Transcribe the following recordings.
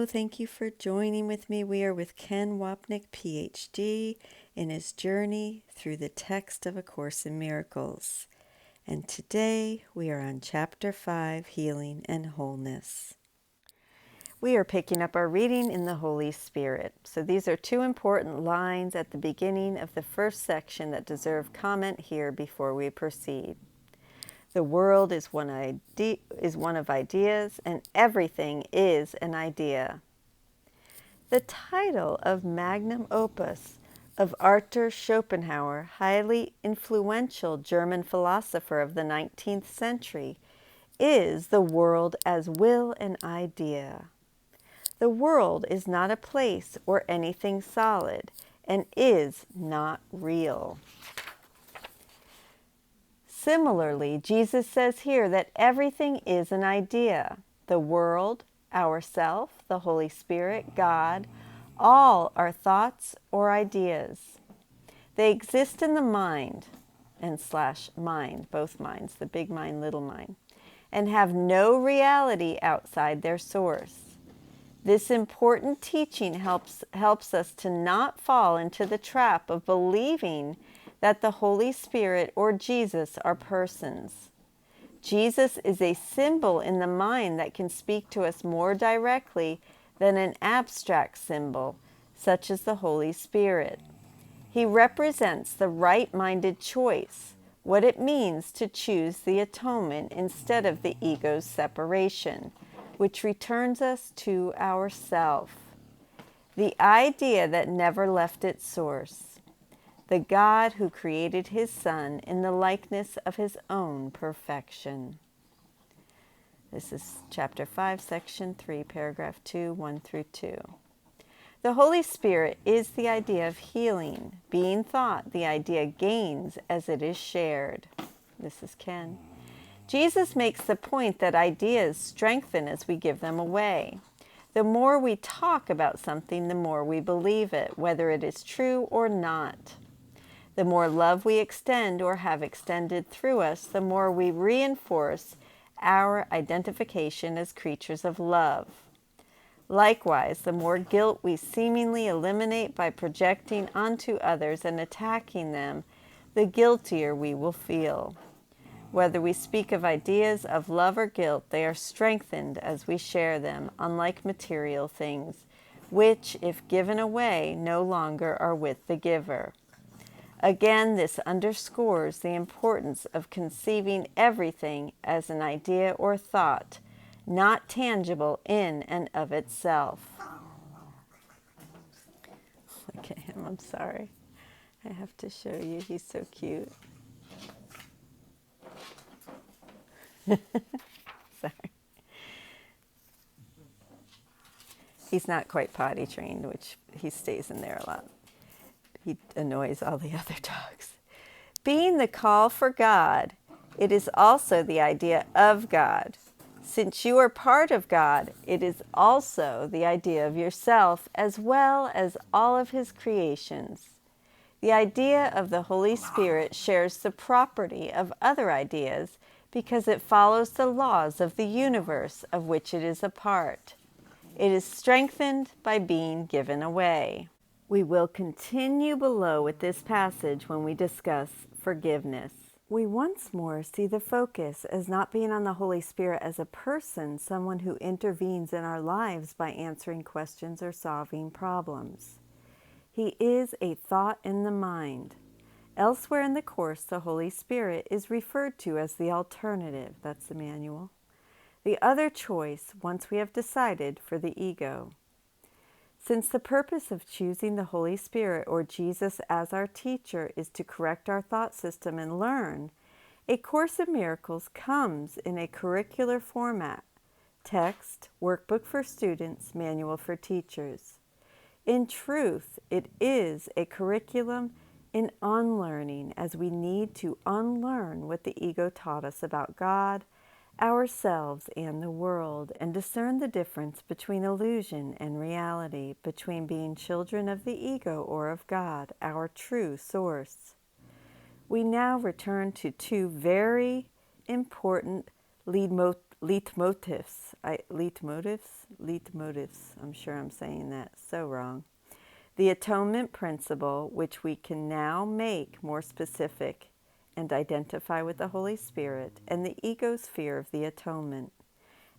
thank you for joining with me. We are with Ken Wapnick, PhD, in his journey through the text of A Course in Miracles. And today we are on Chapter 5, Healing and Wholeness. We are picking up our reading in the Holy Spirit. So these are two important lines at the beginning of the first section that deserve comment here before we proceed. The world is one of ideas, and everything is an idea. The title of magnum opus of Arthur Schopenhauer, highly influential German philosopher of the 19th century, is The World as Will and Idea. The world is not a place or anything solid, and is not real. Similarly, Jesus says here that everything is an idea. The world, ourself, the Holy Spirit, God, all are thoughts or ideas. They exist in the mind and / mind, both minds, the big mind, little mind, and have no reality outside their source. This important teaching helps us to not fall into the trap of believing that the Holy Spirit or Jesus are persons. Jesus is a symbol in the mind that can speak to us more directly than an abstract symbol, such as the Holy Spirit. He represents the right-minded choice, what it means to choose the atonement instead of the ego's separation, which returns us to ourself. The idea that never left its source. The God who created his Son in the likeness of his own perfection. This is chapter 5, section 3, paragraph 2, 1 through 2. The Holy Spirit is the idea of healing. Being thought, the idea gains as it is shared. This is Ken. Jesus makes the point that ideas strengthen as we give them away. The more we talk about something, the more we believe it, whether it is true or not. The more love we extend or have extended through us, the more we reinforce our identification as creatures of love. Likewise, the more guilt we seemingly eliminate by projecting onto others and attacking them, the guiltier we will feel. Whether we speak of ideas of love or guilt, they are strengthened as we share them, unlike material things, which, if given away, no longer are with the giver. Again, this underscores the importance of conceiving everything as an idea or thought, not tangible in and of itself. Look at him, I'm sorry. I have to show you, he's so cute. Sorry. He's not quite potty trained, which he stays in there a lot. He annoys all the other dogs. Being the call for God, it is also the idea of God. Since you are part of God, it is also the idea of yourself as well as all of his creations. The idea of the Holy Spirit shares the property of other ideas because it follows the laws of the universe of which it is a part. It is strengthened by being given away. We will continue below with this passage when we discuss forgiveness. We once more see the focus as not being on the Holy Spirit as a person, someone who intervenes in our lives by answering questions or solving problems. He is a thought in the mind. Elsewhere in the Course, the Holy Spirit is referred to as the alternative, that's the manual, the other choice once we have decided for the ego. Since the purpose of choosing the Holy Spirit or Jesus as our teacher is to correct our thought system and learn, A Course in Miracles comes in a curricular format: text, workbook for students, manual for teachers. In truth, it is a curriculum in unlearning, as we need to unlearn what the ego taught us about God, ourselves, and the world, and discern the difference between illusion and reality, between being children of the ego or of God, our true source. We now return to two very important leitmotifs leitmotifs. I'm sure I'm saying that so wrong. The atonement principle, which we can now make more specific and identify with the Holy Spirit, and the ego's fear of the atonement.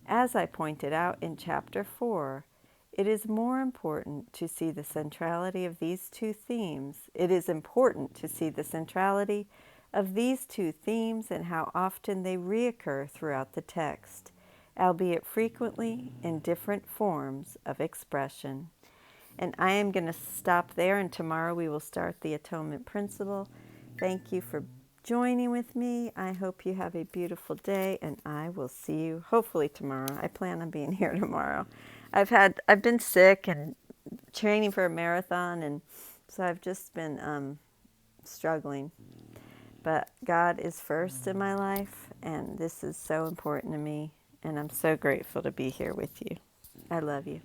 As I pointed out in Chapter 4, it is more important to see the centrality of these two themes. It is important to see the centrality of these two themes and how often they reoccur throughout the text, albeit frequently in different forms of expression. And I am going to stop there, and tomorrow we will start the atonement principle. Thank you for joining with me. I hope you have a beautiful day, and I will see you hopefully tomorrow. I plan on being here tomorrow. I've been sick and training for a marathon, and so I've just been struggling. But God is first in my life, and this is so important to me, and I'm so grateful to be here with you. I love you.